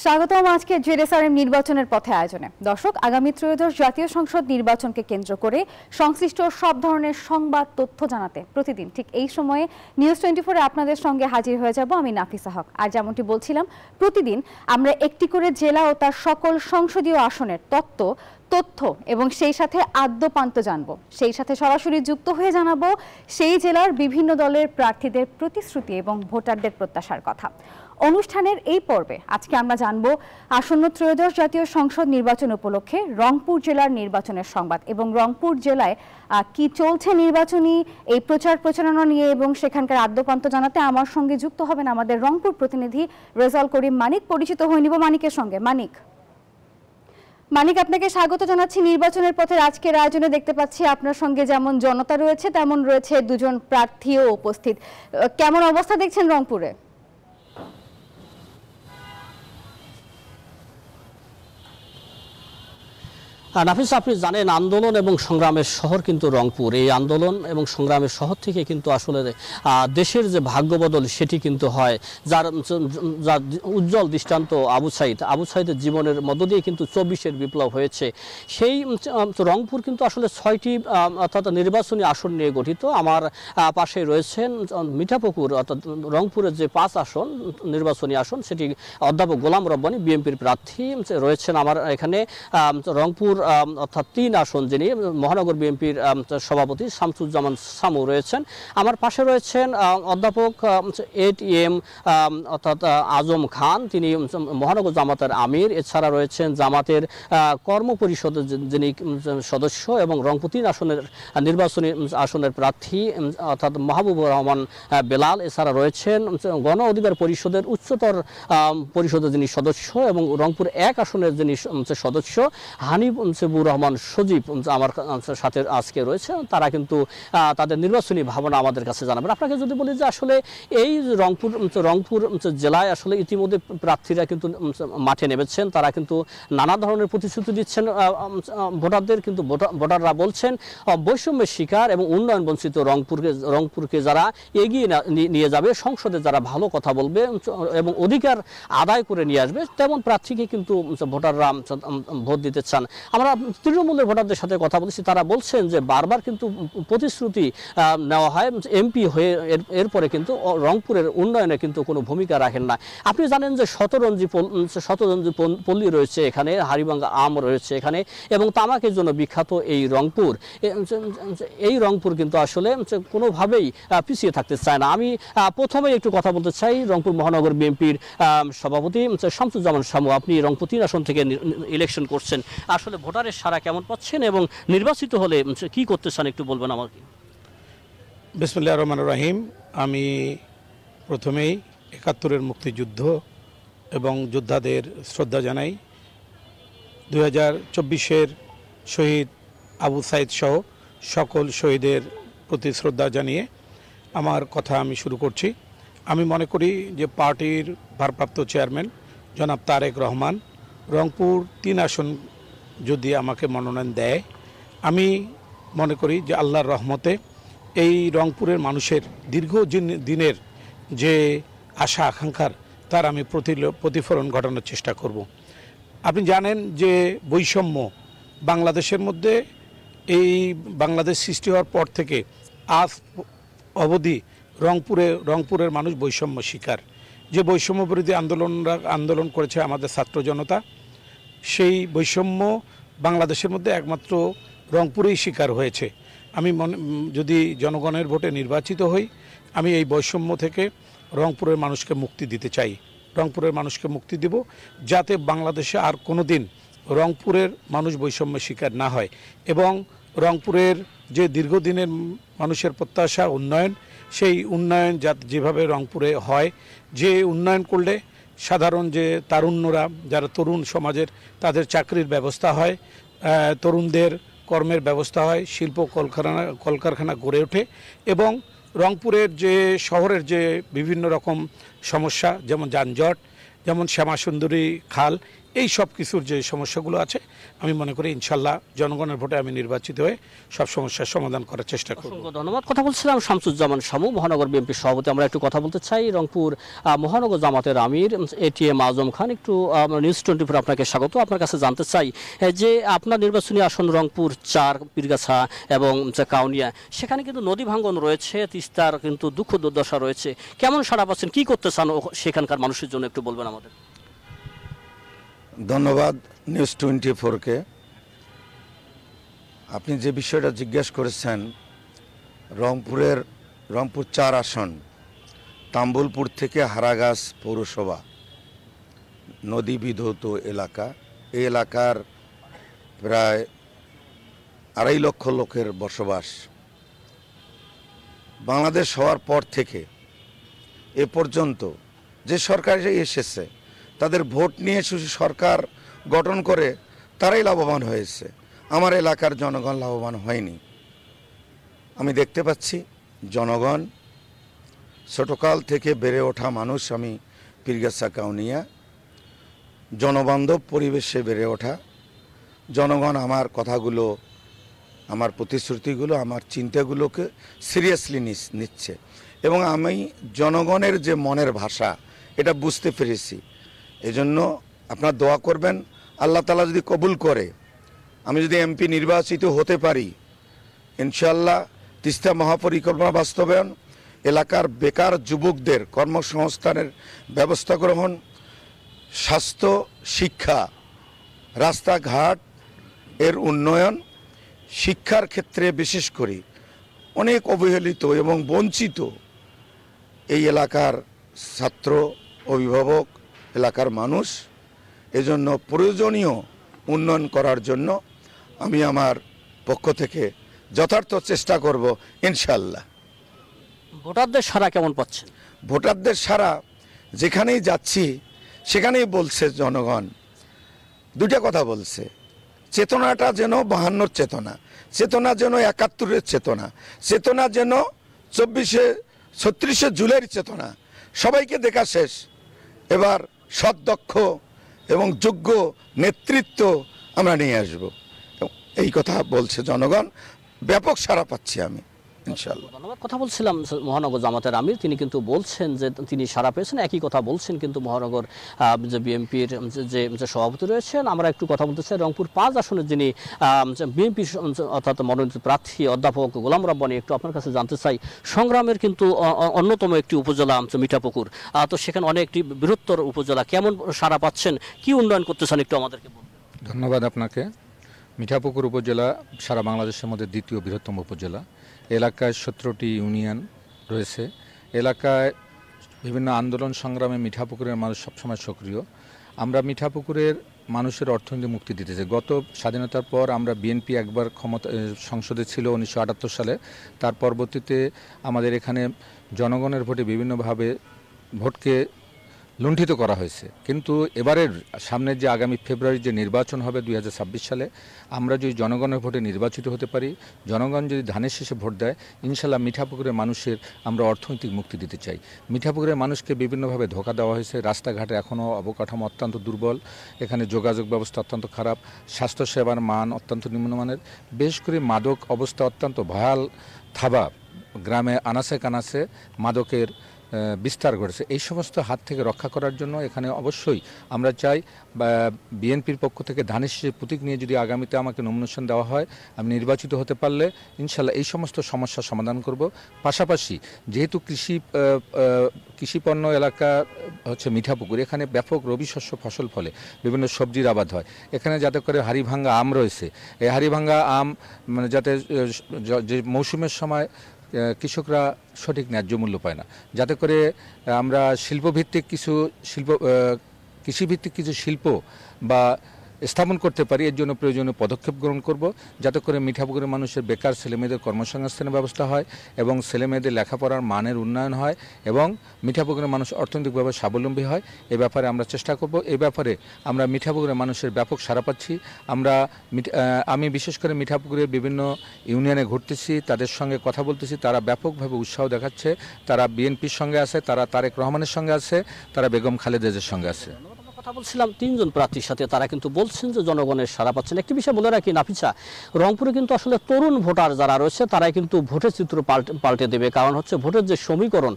স্বাগতম আজকে জেডএসআরএম নির্বাচনের পথে আয়োজনে। দর্শক, আগামী ত্রয়োদশ জাতীয় সংসদ নির্বাচনকে কেন্দ্র করে সংশ্লিষ্ট সব ধরনের সংবাদ তথ্য জানাতে প্রতিদিন ঠিক এই সময়ে নিউজ 24-এ আপনাদের সঙ্গে হাজির হয়ে যাব আমি নাফিসা হক। আর যেমনটি বলছিলাম, প্রতিদিন আমরা একটি করে জেলা ও তার সকল সংসদীয় আসনের তথ্য এবং সেই সাথে আদ্যপান্ত জানবো। সেই সাথে সরাসরি যুক্ত হয়ে জানাবো সেই জেলার বিভিন্ন দলের প্রার্থীদের প্রতিশ্রুতি এবং ভোটারদের প্রত্যাশার কথা। অনুষ্ঠানের এই পর্বে আজকে আমরা জানবো আসন্ন ত্রয়োদশ জাতীয় সংসদ নির্বাচন উপলক্ষে রংপুর জেলার নির্বাচনের সংবাদ এবং রংপুর জেলায় কি চলছে নির্বাচনী এই প্রচারণা নিয়ে এবং সেখানকার আদ্যপান্ত জানাতে আমার সঙ্গে যুক্ত হবেন আমাদের রংপুর প্রতিনিধি রেজাউল করিম মানিক। পরিচিত হয়ে নিব মানিকের সঙ্গে। মানিক, আপনাকে স্বাগত জানাচ্ছি নির্বাচনের পথে আজকের আয়োজনে। দেখতে পাচ্ছি আপনার সঙ্গে যেমন জনতা রয়েছে তেমন রয়েছে দুজন প্রার্থীও উপস্থিত। কেমন অবস্থা দেখছেন রংপুরে? নাফিস, আপনি জানেন আন্দোলন এবং সংগ্রামের শহর কিন্তু রংপুর। এই আন্দোলন এবং সংগ্রামের শহর থেকে কিন্তু আসলে দেশের যে ভাগ্য বদল সেটি কিন্তু হয়। যার উজ্জ্বল দৃষ্টান্ত আবু সাইদের জীবনের মধ্য দিয়ে কিন্তু 24-এর বিপ্লব হয়েছে। সেই রংপুর কিন্তু আসলে 6টি অর্থাৎ নির্বাচনী আসন নিয়ে গঠিত। আমার পাশে রয়েছেন মিঠাপুকুর অর্থাৎ রংপুরের যে 5 আসন নির্বাচনী আসন, সেটি অধ্যাপক গোলাম রব্বানী বিএনপির প্রার্থী রয়েছেন। আমার এখানে রংপুর অর্থাৎ 3 আসন যিনি মহানগর বিএনপির সভাপতি শামসুজ্জামান সামু রয়েছেন। আমার পাশে রয়েছেন অধ্যাপক ATM অর্থাৎ আজম খান, তিনি মহানগর জামাতের আমির। এছাড়া রয়েছেন জামাতের কর্ম পরিষদের যিনি সদস্য এবং রংপুর 3 আসনের নির্বাচনী আসনের প্রার্থী অর্থাৎ মাহবুবুর রহমান বেলাল। এছাড়া রয়েছেন গণ অধিকার পরিষদের উচ্চতর পরিষদের যিনি সদস্য এবং রংপুর 1 আসনের যিনি সদস্য হানিফুর রহমান সজীব আমার সাথে আজকে রয়েছে। তারা কিন্তু তাদের নির্বাচনী ভাবনা আমাদের কাছে জানাবেন। আপনাকে যদি বলি যে আসলে এই রংপুর জেলায় আসলে ইতিমধ্যে প্রার্থীরা কিন্তু মাঠে নেমেছেন। তারা কিন্তু নানা ধরনের প্রতিশ্রুতি দিচ্ছেন ভোটারদের। কিন্তু ভোটাররা বলছেন বৈষম্যের শিকার এবং উন্নয়ন বঞ্চিত রংপুরকে যারা এগিয়ে নিয়ে যাবে, সংসদে যারা ভালো কথা বলবে এবং অধিকার আদায় করে নিয়ে আসবে, তেমন প্রার্থীকে কিন্তু ভোটাররা ভোট দিতে চান। আমরা তৃণমূলের ভোটারদের সাথে কথা বলছি, তারা বলছেন যে বারবার কিন্তু প্রতিশ্রুতি নেওয়া হয় এমপি হয়ে, এরপরে কিন্তু রংপুরের উন্নয়নে কিন্তু কোনো ভূমিকা রাখেন না। আপনি জানেন যে শতরঞ্জি পল্লী রয়েছে এখানে, হাড়িভাঙ্গা আম রয়েছে এখানে এবং তামাকের জন্য বিখ্যাত এই রংপুর কিন্তু আসলে কোনোভাবেই পিছিয়ে থাকতে চায় না। আমি প্রথমে একটু কথা বলতে চাই রংপুর মহানগর বিএনপির সভাপতি শামসুজ্জামান সামু। আপনি রংপুর 3 আসন থেকে ইলেকশন করছেন, আসলে ভোটারের সারা কেমন পাচ্ছেন এবং নির্বাচিত হলে কি করতে চান একটু বলবেন আমাকে? বিসমিল্লাহির রহমানির রহিম। আমি প্রথমেই 71-এর মুক্তিযুদ্ধ এবং যোদ্ধাদের শ্রদ্ধা জানাই। 2024-এর শহীদ আবু সাইদ সহ সকল শহীদের প্রতি শ্রদ্ধা জানিয়ে আমার কথা আমি শুরু করছি। আমি মনে করি যে পার্টির ভারপ্রাপ্ত চেয়ারম্যান জনাব তারেক রহমান রংপুর 3 আসন যদি আমাকে মনোনয়ন দেয়, আমি মনে করি যে আল্লাহর রহমতে এই রংপুরের মানুষের দীর্ঘ দিনের যে আশা আকাঙ্ক্ষার তার আমি প্রতিফলন ঘটানোর চেষ্টা করব। আপনি জানেন যে বৈষম্য বাংলাদেশের মধ্যে, এই বাংলাদেশ সৃষ্টি হওয়ার পর থেকে আজ অবধি রংপুরের মানুষ বৈষম্য শিকার। যে বৈষম্য বিরোধী আন্দোলন করেছে আমাদের ছাত্র জনতা, সেই বৈষম্য বাংলাদেশের মধ্যে একমাত্র রংপুরেই শিকার হয়েছে। আমি যদি জনগণের ভোটে নির্বাচিত হই, আমি এই বৈষম্য থেকে রংপুরের মানুষকে মুক্তি দিতে চাই। রংপুরের মানুষকে মুক্তি দেব যাতে বাংলাদেশে আর কোনো দিন রংপুরের মানুষ বৈষম্যের শিকার না হয় এবং রংপুরের যে দীর্ঘদিনের মানুষের প্রত্যাশা উন্নয়ন, সেই উন্নয়ন যেভাবে রংপুরে হয়, যে উন্নয়ন করলে সাধারণ যে তারুণ্যরা যারা তরুণ সমাজের তাদের চাকরির ব্যবস্থা হয়, তরুণদের কর্মের ব্যবস্থা হয়, শিল্প কলকারখানা গড়ে ওঠে এবং রংপুরের যে শহরের যে বিভিন্ন রকম সমস্যা যেমন যানজট, যেমন শ্যামাসুন্দরী খাল, এই সব কিছুর যে সমস্যাগুলো আছে আমি মনে করি ইনশাল্লাহ জনগণের ভোটে আমি নির্বাচিত হয়ে সব সমস্যার সমাধান করার চেষ্টা করব। ধন্যবাদ। কথা বলছিলাম শামসুজ্জামান শামু, মহানগর বিএনপির সভাপতি। আমরা একটু কথা বলতে চাই রংপুর মহানগর জামাতের আমির এটিএম আজম খান। একটু নিউজ 24 আপনাকে স্বাগত। আপনার কাছে জানতে চাই যে আপনার নির্বাচনী আসন রংপুর 4, পীরগাছা এবং কাউনিয়া, সেখানে কিন্তু নদী ভাঙ্গন রয়েছে, তিস্তার কিন্তু দুঃখ দুর্দশা রয়েছে। কেমন সাড়া পাচ্ছেন, কি করতে চান সেখানকার মানুষের জন্য একটু বলবেন আমাদের? ধন্যবাদ নিউজ 24-কে। আপনি যে বিষয়টা জিজ্ঞেস করেছেন, রংপুর 4 আসন, তাম্বুলপুর থেকে হারাগাছ পৌরসভা, নদী বিধৌত এলাকা। এই এলাকার প্রায় 2.5 লক্ষ লোকের বসবাস। বাংলাদেশ হওয়ার পর থেকে এ পর্যন্ত যে সরকার এসেছে তাদের ভোট নিয়ে শুধু সরকার গঠন করে তারাই লাভবান হয়েছে, আমার এলাকার জনগণ লাভবান হয়নি। আমি দেখতে পাচ্ছি জনগণ, ছোটকাল থেকে বেড়ে ওঠা মানুষ, আমি পীরগাছা কাউনিয়া, জনবান্ধব পরিবেশে বেড়ে ওঠা জনগণ আমার কথাগুলো, আমার প্রতিশ্রুতিগুলো, আমার চিন্তাগুলোকে সিরিয়াসলি নিচ্ছে এবং আমি জনগণের যে মনের ভাষা এটা বুঝতে পেরেছি। এজন্য আপনারা দোয়া করবেন, আল্লাহ তাআলা যদি কবুল করে আমি যদি এমপি নির্বাচিত হতে পারি, ইনশাআল্লাহ তিস্তা মহাপরিকল্পনা বাস্তবায়ন, এলাকার বেকার যুবকদের কর্মসংস্থানের ব্যবস্থা গ্রহণ, স্বাস্থ্য, শিক্ষা, রাস্তাঘাট এর উন্নয়ন, শিক্ষার ক্ষেত্রে বিশেষ করে অনেক অবহেলিত এবং বঞ্চিত এই এলাকার ছাত্র, অভিভাবক, এলাকার মানুষ, এজন্য প্রয়োজনীয় উন্নয়ন করার জন্য আমি আমার পক্ষ থেকে যথার্থ চেষ্টা করব ইনশাআল্লাহ। ভোটারদের সাড়া কেমন পাচ্ছেন? ভোটারদের সাড়া যেখানেই যাচ্ছি সেখানেই বলছে জনগণ দুইটা কথা বলছে, চেতনাটা যেন 52-র চেতনা যেন 71-এর চেতনা যেন 36শে জুলাইয়ের চেতনা। সবাইকে দেখা শেষ, এবার সদক্ষ এবং যোগ্য নেতৃত্ব আমরা নিয়ে আসব, এই কথা বলছে জনগণ। ব্যাপক সাড়া পাচ্ছি আমি ইনশাআল্লাহ। ধন্যবাদ। কথা বলছিলাম মহানগর জামাতের আমির, তিনি কিন্তু বলছেন যে তিনি সাড়া পেয়েছেন, একই কথা বলছেন কিন্তু মহানগর যে বিএনপির যে সভাপতি রয়েছেন। আমরা একটু কথা বলতে চাই রংপুর 5 আসনের যিনি বিএনপি অর্থাৎ মনোনীত প্রার্থী অধ্যাপক গোলাম রব্বানী, একটু আপনার কাছে জানতে চাই, সংগ্রামের কিন্তু অন্যতম একটি উপজেলা মিঠাপুকুর, তো সেখানে অনেকটি বৃহত্তর উপজেলা, কেমন সাড়া পাচ্ছেন, কি উন্নয়ন করতে চান একটু আমাদেরকে বলুন। ধন্যবাদ আপনাকে। মিঠাপুকুর উপজেলা সারা বাংলাদেশের মধ্যে দ্বিতীয় বৃহত্তম উপজেলা। এলাকায় 17টি ইউনিয়ন রয়েছে। এলাকায় বিভিন্ন আন্দোলন সংগ্রামে মিঠাপুকুরের মানুষ সবসময় সক্রিয়। আমরা মিঠাপুকুরের মানুষের অর্থনৈতিক মুক্তি দিতে চাই। গত স্বাধীনতার পর আমরা বিএনপি একবার ক্ষমতা সংসদে ছিল 1978 সালে, তার পরবর্তীতে আমাদের এখানে জনগণের ভোটে বিভিন্নভাবে ভোটকে লুণ্ঠিত করা হয়েছে। কিন্তু এবারের সামনের যে আগামী ফেব্রুয়ারির যে নির্বাচন হবে 2026 সালে, আমরা যদি জনগণের ভোটে নির্বাচিত হতে পারি, জনগণ যদি ধানের শেষে ভোট দেয়, ইনশাল্লাহ মিঠাপুকুরের মানুষের আমরা অর্থনৈতিক মুক্তি দিতে চাই। মিঠাপুকুরের মানুষকে বিভিন্নভাবে ধোঁকা দেওয়া হয়েছে। রাস্তাঘাটে এখনও অবকাঠামো অত্যন্ত দুর্বল, এখানে যোগাযোগ ব্যবস্থা অত্যন্ত খারাপ, স্বাস্থ্যসেবার মান অত্যন্ত নিম্নমানের, বেশ করে মাদক অবস্থা অত্যন্ত ভয়াল থাবা, গ্রামে আনাচে কানাচে মাদকের বিস্তার ঘটেছে। এই সমস্ত হাত থেকে রক্ষা করার জন্য এখানে অবশ্যই আমরা চাই বিএনপির পক্ষ থেকে ধানের শীষের প্রতীক নিয়ে যদি আগামীতে আমাকে নমিনেশন দেওয়া হয়, আমি নির্বাচিত হতে পারলে ইনশাল্লাহ এই সমস্ত সমস্যার সমাধান করব। পাশাপাশি যেহেতু কৃষিপণ্য এলাকা হচ্ছে মিঠাপুকুর, এখানে ব্যাপক রবি শস্য ফসল ফলে, বিভিন্ন সবজির আবাদ হয়। এখানে যাতে করে হাড়িভাঙ্গা আম রয়েছে, এই হাড়িভাঙ্গা আম মানে যাতে যে মৌসুমের সময় কৃষকরা সঠিক ন্যায্য মূল্য পায় না, যাতে করে আমরা কৃষিভিত্তিক কিছু শিল্প বা স্থাপন করতে পারি, এর জন্য প্রয়োজনীয় পদক্ষেপ গ্রহণ করব, যাতে করে মিঠাপুকুরের মানুষের বেকার ছেলেমেয়েদের কর্মসংস্থানের ব্যবস্থা হয় এবং ছেলেমেয়েদের লেখাপড়ার মানের উন্নয়ন হয় এবং মিঠাপুকুরের মানুষ অর্থনৈতিকভাবে স্বাবলম্বী হয়। এ ব্যাপারে আমরা চেষ্টা করব। এই ব্যাপারে আমরা মিঠাপুকুরের মানুষের ব্যাপক সাড়া পাচ্ছি। আমি বিশেষ করে মিঠাপুকুরের বিভিন্ন ইউনিয়নে ঘুরতেছি, তাদের সঙ্গে কথা বলতেছি, তারা ব্যাপকভাবে উৎসাহ দেখাচ্ছে। তারা বিএনপির সঙ্গে আছে, তারা তারেক রহমানের সঙ্গে আছে, তারা বেগম খালেদা জিয়ার সঙ্গে আছে। কথা বলছিলাম 3 জন প্রার্থীর সাথে, তারা কিন্তু বলছেন যে জনগণের সাড়া পাচ্ছেন। একটি বিষয় বলে রাখি নাফিসা, রংপুরে কিন্তু আসলে তরুণ ভোটার যারা রয়েছে তারাই কিন্তু ভোটের চিত্র পাল্টে দেবে। কারণ হচ্ছে ভোটের যে সমীকরণ,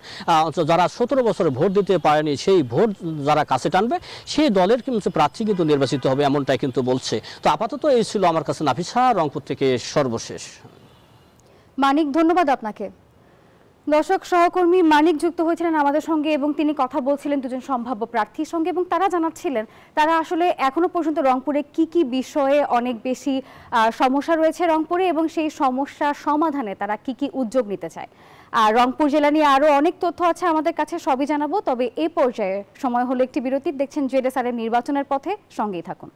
যারা 17 বছরে ভোট দিতে পারেনি সেই ভোট যারা কাছে টানবে সেই দলের কিন্তু প্রার্থী কিন্তু নির্বাচিত হবে, এমনটাই কিন্তু বলছে। তো আপাতত এই ছিল আমার কাছে নাফিসা, রংপুর থেকে সর্বশেষ। মানিক, ধন্যবাদ আপনাকে। দর্শক, সহকর্মী মানিক যুক্ত হয়েছিলেন আমাদের সঙ্গে এবং তিনি কথা বলছিলেন দুজন সম্ভাব্য প্রার্থীর সঙ্গে এবং তারা জানাচ্ছিলেন তারা আসলে এখনো পর্যন্ত রংপুরে কি কি বিষয়ে অনেক বেশি সমস্যা রয়েছে রংপুরে এবং সেই সমস্যার সমাধানে তারা কি কি উদ্যোগ নিতে চায়। আর রংপুর জেলা নিয়ে আরও অনেক তথ্য আছে আমাদের কাছে, সবই জানাবো। তবে এই পর্যায়ে সময় হলো একটি বিরতির। দেখছেন জেডএসআর নির্বাচনের পথে, সঙ্গেই থাকুন।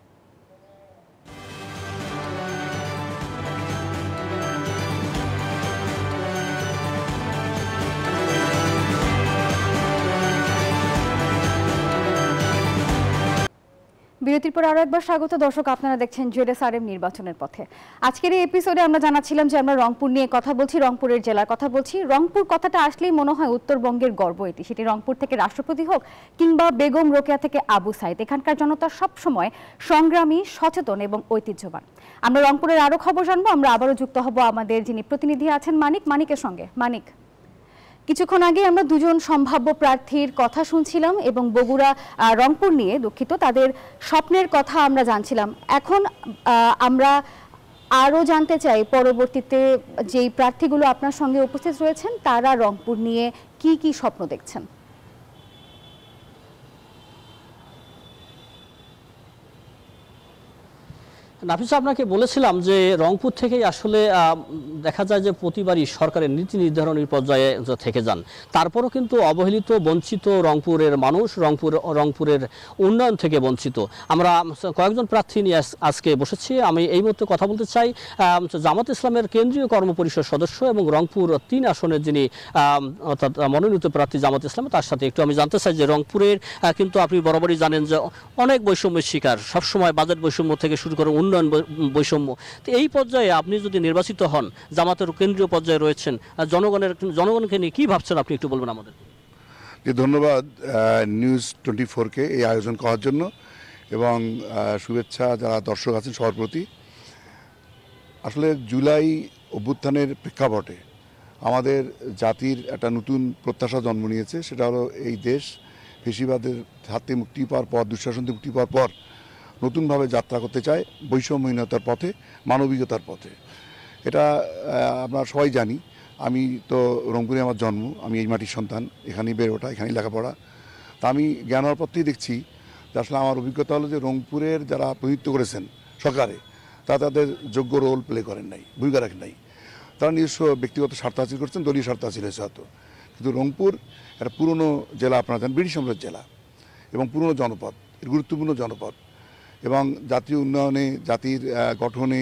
বিরতির পর আরো একবার স্বাগত। দর্শক, আপনারা দেখছেন জেডএসআরএম নির্বাচনের পথে। আজকের এই এপিসোডে আমরা জানাচ্ছিলাম যে আমরা রংপুর নিয়ে কথা বলছি, রংপুরের জেলার কথা বলছি। রংপুর কথাটা আসলেই মনে হয় উত্তরবঙ্গের গর্ব এটি, সেটি রংপুর থেকে রাষ্ট্রপতি হোক কিংবা বেগম রোকেয়া থেকে আবু সাইদ। এখানকার জনতা সবসময় সংগ্রামী, সচেতন এবং ঐতিহ্যবান। আমরা রংপুরের আরো খবর জানবো। আমরা আবারও যুক্ত হব আমাদের যিনি প্রতিনিধি আছেন মানিকের সঙ্গে। মানিক, কিছুক্ষণ আগে আমরা দুজন সম্ভাব্য প্রার্থীর কথা শুনছিলাম এবং বগুড়া রংপুর নিয়ে তাদের স্বপ্নের কথা আমরা জানছিলাম। এখন আমরা আরও জানতে চাই পরবর্তীতে যেই প্রার্থীগুলো আপনার সঙ্গে উপস্থিত রয়েছেন তারা রংপুর নিয়ে কি কি স্বপ্ন দেখছেন। নাফিসা, আপনাকে বলেছিলাম যে রংপুর থেকেই আসলে দেখা যায় যে প্রতিবারই সরকারের নীতি নির্ধারণের পর্যায়ে থেকে যান, তারপরও কিন্তু অবহেলিত, বঞ্চিত রংপুরের মানুষ, রংপুরের উন্নয়ন থেকে বঞ্চিত। আমরা কয়েকজন প্রার্থী নিয়ে আজকে বসেছি। আমি এই মুহূর্তে কথা বলতে চাই জামাত ইসলামের কেন্দ্রীয় কর্মপরিষদ সদস্য এবং রংপুর 3 আসনের যিনি অর্থাৎ মনোনীত প্রার্থী জামাত ইসলাম, তার সাথে একটু আমি জানতে চাই যে রংপুরের কিন্তু আপনি বরাবরই জানেন যে অনেক বৈষম্যের শিকার, সবসময় বাজেট বৈষম্য থেকে শুরু করে উন্নয়ন বৈষম্য। তো এই পর্যায়ে আপনি যদি নির্বাচিত হন, জামাতের কেন্দ্রীয় পর্যায়ে রয়েছেন, জনগণকে নিয়ে কি ভাবছেন আপনি একটু বলবেন আমাদের। ধন্যবাদ নিউজ 24-কে এই আয়োজন করার জন্য এবং শুভেচ্ছা যারা দর্শক আছেন সবার প্রতি। আসলে জুলাই অভ্যুত্থানের প্রেক্ষাপটে আমাদের জাতির একটা নতুন প্রত্যাশা জন্ম নিয়েছে। সেটা হলো এই দেশ ফেসিবাদের হাতে মুক্তি পাওয়ার পর, দুঃশাসন থেকে মুক্তি পাওয়ার পর নতুনভাবে যাত্রা করতে চায় বৈষম্যহীনতার পথে, মানবিকতার পথে। এটা আমরা সবাই জানি। আমি তো রংপুরে আমার জন্ম, আমি এই মাটির সন্তান, এখানেই বেড়ে ওঠা, এখানেই লেখাপড়া। তা আমি জ্ঞান হওয়ার পর থেকেই দেখছি যে আসলে আমার অভিজ্ঞতা হলো যে রংপুরের যারা প্রতিনিধিত্ব করেছেন সরকারে, তাদের যোগ্য রোল প্লে করেন নাই, ভূমিকা রাখেন নাই। তারা নিজস্ব ব্যক্তিগত স্বার্থ হাসিল করছেন, দলীয় স্বার্থ হাসিল হয়েছে হয়তো। কিন্তু রংপুর একটা পুরনো জেলা, আপনারা জানেন, ব্রিটিশ আমলের জেলা এবং পুরনো জনপদ, গুরুত্বপূর্ণ জনপদ এবং জাতীয় উন্নয়নে, জাতির গঠনে,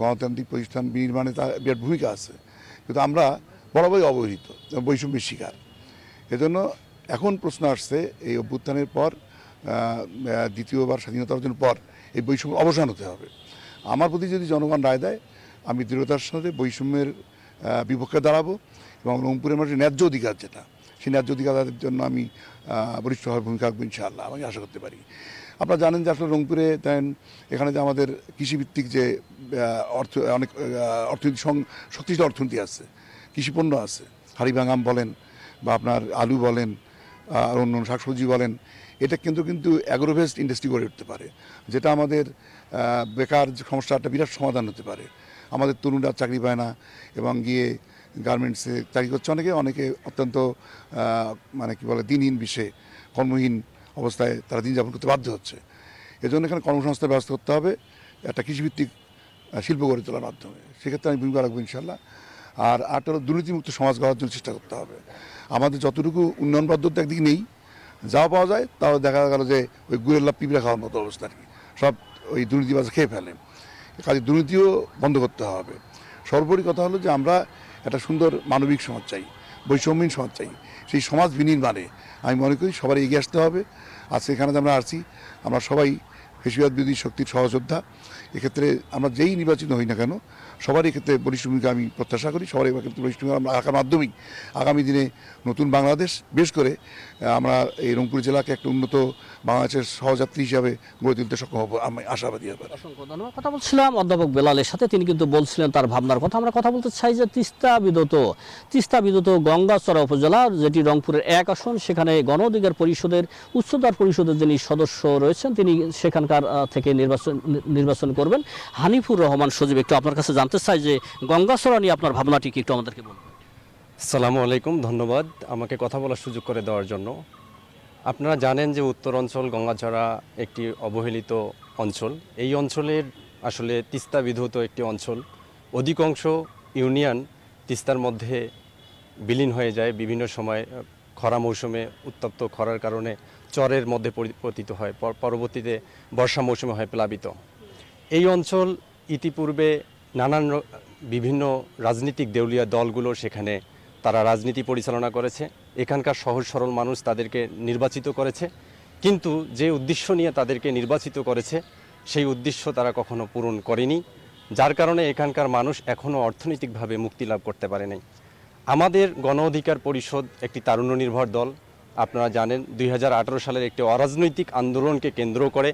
গণতান্ত্রিক প্রতিষ্ঠান বিনির্মাণে তার বিরাট ভূমিকা আছে। কিন্তু আমরা বরাবরই অবহেলিত, বৈষম্যের শিকার। এজন্য এখন প্রশ্ন আসছে এই অভ্যুত্থানের পর, দ্বিতীয়বার স্বাধীনতা অর্জনের পর এই বৈষম্য অবসান হতে হবে। আমার প্রতি যদি জনগণ রায় দেয়, আমি দৃঢ়তার সাথে বৈষম্যের বিপক্ষে দাঁড়াবো এবং রংপুরের মানুষের ন্যায্য অধিকার যেটা, সেই ন্যায্য অধিকারের জন্য আমি বলিষ্ঠভাবে ভূমিকা রাখবো ইনশাআল্লাহ, আমি আশা করতে পারি। আপনারা জানেন যে আসলে রংপুরে দেন এখানে যে আমাদের কৃষিভিত্তিক যে অনেক অর্থনীতি, শক্তিশালী অর্থনীতি আছে, কৃষিপণ্য আছে, হাড়িভাঙাম বলেন বা আপনার আলু বলেন আর অন্য শাকসবজি বলেন, এটা কিন্তু অ্যাগ্রোভেস্ট ইন্ডাস্ট্রি গড়ে উঠতে পারে, যেটা আমাদের বেকার সমস্যা একটা বিরাট সমাধান হতে পারে। আমাদের তরুণরা চাকরি পায় না এবং গিয়ে গার্মেন্টসে চাকরি করছে, অনেকে অত্যন্ত মানে কি বলে দিনহীন বিষয়ে, কর্মহীন অবস্থায় তারা দিন যাপন করতে বাধ্য হচ্ছে। এজন্য এখানে কর্মসংস্থানের ব্যবস্থা করতে হবে একটা কৃষিভিত্তিক শিল্প গড়ে তোলার মাধ্যমে। সেক্ষেত্রে আমি ভূমিকা রাখবো ইনশাল্লাহ। আর আরটা দুর্নীতিমুক্ত সমাজ গড়ার জন্য চেষ্টা করতে হবে। আমাদের যতটুকু উন্নয়ন পদ্ধতি একদিকে নেই, যাও পাওয়া যায় তাও দেখা গেল যে ওই গুড়ের পিঁপড়া খাওয়ার মতো অবস্থা আর কি, সব ওই দুর্নীতিবাজ খেয়ে ফেলে। কাজে দুর্নীতিও বন্ধ করতে হবে। সর্বোপরি কথা হলো যে আমরা একটা সুন্দর মানবিক সমাজ চাই, বৈষম্যহীন সমাজ চাই। সেই সমাজ বিনির্মাণে আমি মনে করি সবাই এগিয়ে আসতে হবে। আজকে এখানে যে আমরা আসছি, আমরা সবাই ফেসিবাদ বিরোধী শক্তির সহযোদ্ধা। এক্ষেত্রে আমরা যেই নির্বাচিত হই না কেন সবারই ক্ষেত্রে বলিষ্ঠ ভূমিকা আমি প্রত্যাশা করি, সবারই ক্ষেত্রে বলিষ্ঠ ভূমিকা আমরা রাখার মাধ্যমেই আগামী দিনে নতুন বাংলাদেশ, বিশেষ করে আমরা এই রংপুর জেলাকে একটা উন্নত বাংলাদেশের সহযাত্রী হিসাবে গড়ে তুলতে সক্ষম হব, আমি আশাবাদী। অসংখ্য ধন্যবাদ। কথা বলছিলাম অধ্যাপক বেলালের সাথে, তিনি কিন্তু বলছিলেন তার ভাবনার কথা। আমরা কথা বলতে চাই যে তিস্তা বিধৌত গঙ্গাচড়া উপজেলা, যেটি রংপুরের 1 আসন, সেখানে গণ অধিকার পরিষদের উচ্চতর পরিষদের যিনি সদস্য রয়েছেন তিনি সেখানকার থেকে নির্বাচন করবেন। হানিফুর রহমান সজীব, একটু আপনার কাছে জানতে চাই যে গঙ্গাচড়া নিয়ে আপনার ভাবনাটি কি একটু আমাদেরকে বলুন। আসসালামু আলাইকুম, ধন্যবাদ আমাকে কথা বলার সুযোগ করে দেওয়ার জন্য। আপনারা জানেন যে উত্তর অঞ্চল গঙ্গাচড়া একটি অবহেলিত অঞ্চল। এই অঞ্চলের আসলে তিস্তা বিধৌত একটি অঞ্চল। অধিকাংশ ইউনিয়ন তিস্তার মধ্যে বিলীন হয়ে যায়। বিভিন্ন সময় খরা মৌসুমে উত্তপ্ত খরার কারণে চরের মধ্যে পতিত হয়, পরবর্তীতে বর্ষা মৌসুমে হয় প্লাবিত। এই অঞ্চল ইতিপূর্বে বিভিন্ন রাজনৈতিক দেউলিয়া দলগুলো সেখানে তারা রাজনীতি পরিচালনা করেছে। এখানকার সহজ সরল মানুষ তাদেরকে নির্বাচিত করেছে, কিন্তু যে উদ্দেশ্য নিয়ে তাদেরকে নির্বাচিত করেছে সেই উদ্দেশ্য তারা কখনো পূরণ করেনি, যার কারণে এখানকার মানুষ এখনও অর্থনৈতিকভাবে মুক্তি লাভ করতে পারে নাই। আমাদের গণ অধিকার পরিষদ একটি তারুণ্য নির্ভর দল। আপনারা জানেন 2018 সালের একটি অরাজনৈতিক আন্দোলনকে কেন্দ্র করে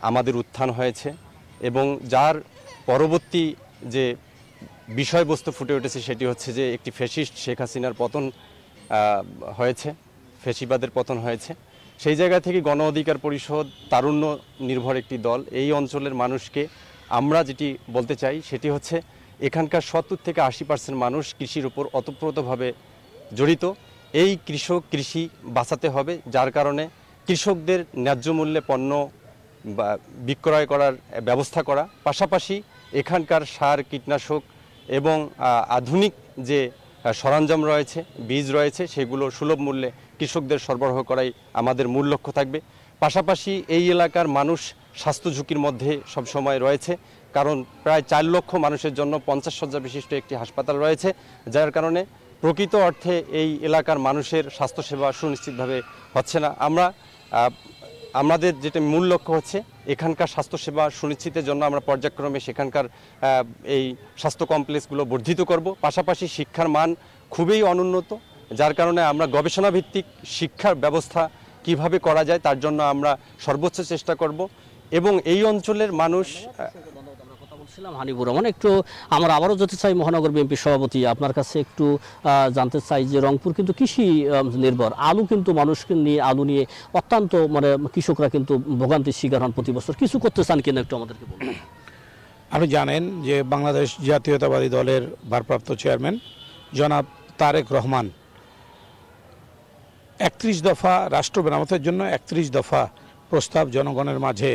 আমাদের উত্থান হয়েছে, এবং যার পরবর্তী যে বিষয়বস্তু ফুটে উঠেছে সেটি হচ্ছে যে একটি ফ্যাসিস্ট শেখ হাসিনার পতন হয়েছে, ফ্যাসিবাদের পতন হয়েছে। সেই জায়গা থেকে গণ অধিকার পরিষদ তারুণ্য নির্ভর একটি দল। এই অঞ্চলের মানুষকে আমরা যেটি বলতে চাই সেটি হচ্ছে এখানকার 70 থেকে 80% মানুষ কৃষির উপর ওতপ্রোতভাবে জড়িত। এই কৃষি বাঁচাতে হবে, যার কারণে কৃষকদের ন্যায্য মূল্যে পণ্য বিক্রয় করার ব্যবস্থা করা, পাশাপাশি এখানকার সার, কীটনাশক এবং আধুনিক যে সরঞ্জাম রয়েছে, বীজ রয়েছে, সেগুলো সুলভ মূল্যে কৃষকদের সরবরাহ করাই আমাদের মূল লক্ষ্য থাকবে। পাশাপাশি এই এলাকার মানুষ স্বাস্থ্য ঝুঁকির মধ্যে সবসময় রয়েছে, কারণ প্রায় 4 লক্ষ মানুষের জন্য 50 শয্যা বিশিষ্ট একটি হাসপাতাল রয়েছে, যার কারণে প্রকৃত অর্থে এই এলাকার মানুষের স্বাস্থ্যসেবা সুনিশ্চিতভাবে হচ্ছে না। আমাদের যেটা মূল লক্ষ্য হচ্ছে এখানকার স্বাস্থ্যসেবা সুনিশ্চিতের জন্য আমরা পর্যায়ক্রমে সেখানকার এই স্বাস্থ্য কমপ্লেক্সগুলো বর্ধিত করব। পাশাপাশি শিক্ষার মান খুবই অনুন্নত, যার কারণে আমরা গবেষণাভিত্তিক শিক্ষার ব্যবস্থা কিভাবে করা যায় তার জন্য আমরা সর্বোচ্চ চেষ্টা করব। এবং এই অঞ্চলের মানুষ হানিফুর রহমান, একটু আমরা আবারও যেতে চাই মহানগর বিএনপি সভাপতি, আপনার কাছে একটু জানতে চাই যে রংপুর কিন্তু কৃষি নির্ভর, আলু কিন্তু মানুষকে নিয়ে আলু নিয়ে অত্যন্ত কৃষকরা কিন্তু ভোগান্তির শিকার হন প্রতি বছর, কিছু করতে চান কিনা একটু আমাদেরকে বলুন। আপনি জানেন যে বাংলাদেশ জাতীয়তাবাদী দলের ভারপ্রাপ্ত চেয়ারম্যান জনাব তারেক রহমান 31 দফা রাষ্ট্র মেরামতের জন্য 31 দফা প্রস্তাব জনগণের মাঝে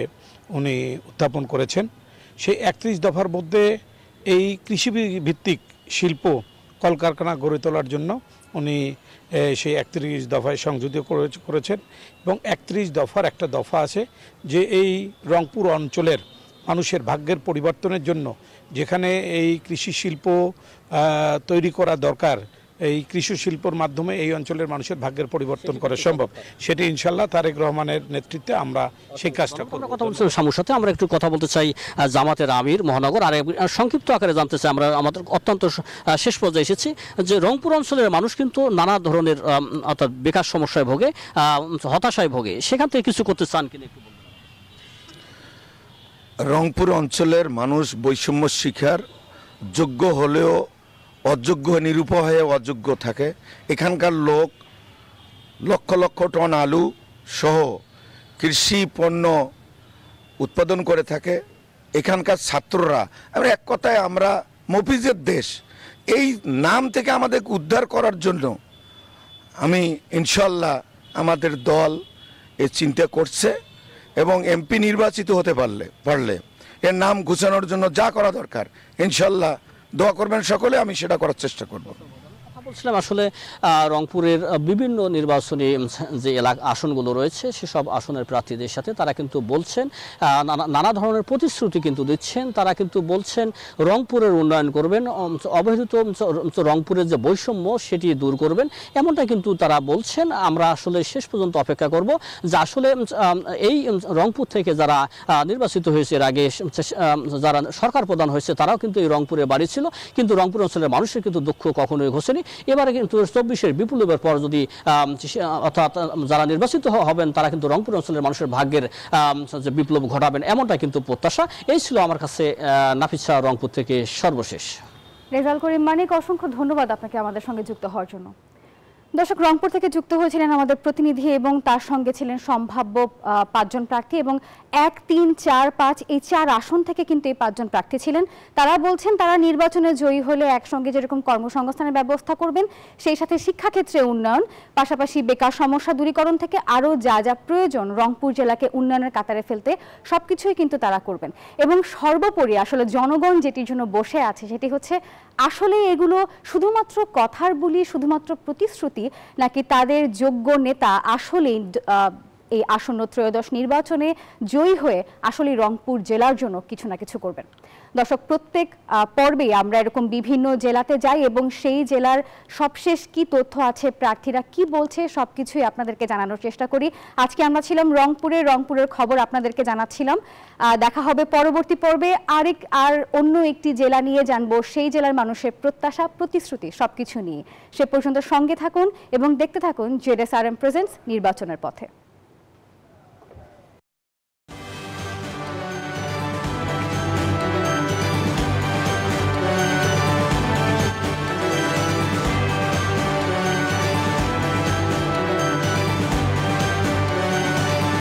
উনি উত্থাপন করেছেন। সেই 31 দফার মধ্যে এই কৃষি ভিত্তিক শিল্প কলকারখানা গড়ে তোলার জন্য উনি সেই 31 দফায় সংযোজিত করেছেন। এবং 31 দফার একটা দফা আছে যে এই রংপুর অঞ্চলের মানুষের ভাগ্যের পরিবর্তনের জন্য যেখানে এই কৃষি শিল্প তৈরি করা দরকার, এই কৃষি শিল্পর মাধ্যমে এই অঞ্চলের মানুষের ভাগ্যের পরিবর্তন করা সম্ভব, সেটি ইনশাল্লাহ তারেক রহমানের নেতৃত্বে আমরা সেই কাজটা করব। কথা বলছিলাম শামুর সাথে, আমরা একটু কথা বলতে চাই জামাতের আমির মহানগর, আর সংক্ষিপ্ত আকারে জানতে চাই, আমরা আমাদের অত্যন্ত শেষ পর্যায়ে এসেছি যে রংপুর অঞ্চলের মানুষ কিন্তু নানা ধরনের অর্থাৎ বেকার সমস্যায় ভোগে, হতাশায় ভোগে, সেখান থেকে কিছু করতে চান কিনা একটু বলুন। রংপুর অঞ্চলের মানুষ বৈষম্য শিকার, যোগ্য হলেও অযোগ্য, নিরূপ হয়ে অযোগ্য থাকে। এখানকার লোক লক্ষ লক্ষ টন আলু সহ কৃষি পণ্য উৎপাদন করে থাকে। এখানকার ছাত্ররা, আমরা এক কথায় আমরা মফিজের দেশ, এই নাম থেকে আমাদেরকে উদ্ধার করার জন্য আমি ইনশাল্লাহ আমাদের দল এ চিন্তা করছে, এবং এমপি নির্বাচিত হতে পারলে এর নাম ঘুচানোর জন্য যা করা দরকার ইনশাল্লাহ দোয়া করবেন সকলে, আমি সেটা করার চেষ্টা করব। বলছিলাম আসলে রংপুরের বিভিন্ন নির্বাচনী যে আসনগুলো রয়েছে সেসব আসনের প্রার্থীদের সাথে তারা কিন্তু বলছেন নানা ধরনের প্রতিশ্রুতি কিন্তু দিচ্ছেন। তারা কিন্তু বলছেন রংপুরের উন্নয়ন করবেন, অবহেলিত রংপুরের যে বৈষম্য সেটি দূর করবেন, এমনটা কিন্তু তারা বলছেন। আমরা আসলে শেষ পর্যন্ত অপেক্ষা করব যে আসলে এই রংপুর থেকে যারা নির্বাচিত হয়েছে এর আগে যারা সরকার প্রধান হয়েছে তারাও কিন্তু এই রংপুরে বাড়ি ছিল, কিন্তু রংপুর অঞ্চলের মানুষের কিন্তু দুঃখ কখনোই ঘোষেনি। এবারে কিন্তু 24-এর বিপ্লবের পর যদি অর্থাৎ যারা নির্বাচিত হবেন তারা কিন্তু রংপুর অঞ্চলের মানুষের ভাগ্যের যে বিপ্লব ঘটাবেন, এমনটা কিন্তু প্রত্যাশা। এই ছিল আমার কাছে নাফিসা রংপুর থেকে সর্বশেষ। রেজাল করিম মানিক, অসংখ্য ধন্যবাদ আপনাকে আমাদের সঙ্গে যুক্ত হওয়ার জন্য। দর্শক, রংপুর থেকে যুক্ত হয়েছিলেন আমাদের প্রতিনিধি এবং তার সঙ্গে ছিলেন সম্ভাব্য 5 জন প্রার্থী এবং 1, 3, 4, 5 এই 4 আসন থেকে কিন্তু এই 5 জন প্রার্থী ছিলেন। তারা বলছেন তারা নির্বাচনে জয়ী হলে একসঙ্গে যেরকম কর্মসংস্থানের ব্যবস্থা করবেন, সেই সাথে শিক্ষাক্ষেত্রে উন্নয়ন, পাশাপাশি বেকার সমস্যা দূরীকরণ থেকে আরও যা যা প্রয়োজন রংপুর জেলাকে উন্নয়নের কাতারে ফেলতে সবকিছুই কিন্তু তারা করবেন। এবং সর্বোপরি আসলে জনগণ যেটির জন্য বসে আছে সেটি হচ্ছে আসলে এগুলো শুধুমাত্র কথার বুলি, শুধুমাত্র প্রতিশ্রুতি, নাকি তাদের যোগ্য নেতা আসলেই এই আসন্ন ত্রয়োদশ নির্বাচনে জয়ী হয়ে আসলে রংপুর জেলার জন্য কিছু না কিছু করবেন। দর্শক, প্রত্যেক পর্বে আমরা এরকম বিভিন্ন জেলাতে যাই এবং সেই জেলার সবশেষ কি তথ্য আছে, প্রার্থীরা কি বলছে, সবকিছুই আপনাদেরকে জানানোর চেষ্টা করি। আজকে আমরা ছিলাম রংপুরের খবর আপনাদেরকে জানাচ্ছিলাম। দেখা হবে পরবর্তী পর্বে আর অন্য একটি জেলা নিয়ে জানবো সেই জেলার মানুষের প্রত্যাশা, প্রতিশ্রুতি সবকিছু নিয়ে। সে পর্যন্ত সঙ্গে থাকুন এবং দেখতে থাকুন ZSRM প্রেজেন্টস নির্বাচনের পথে।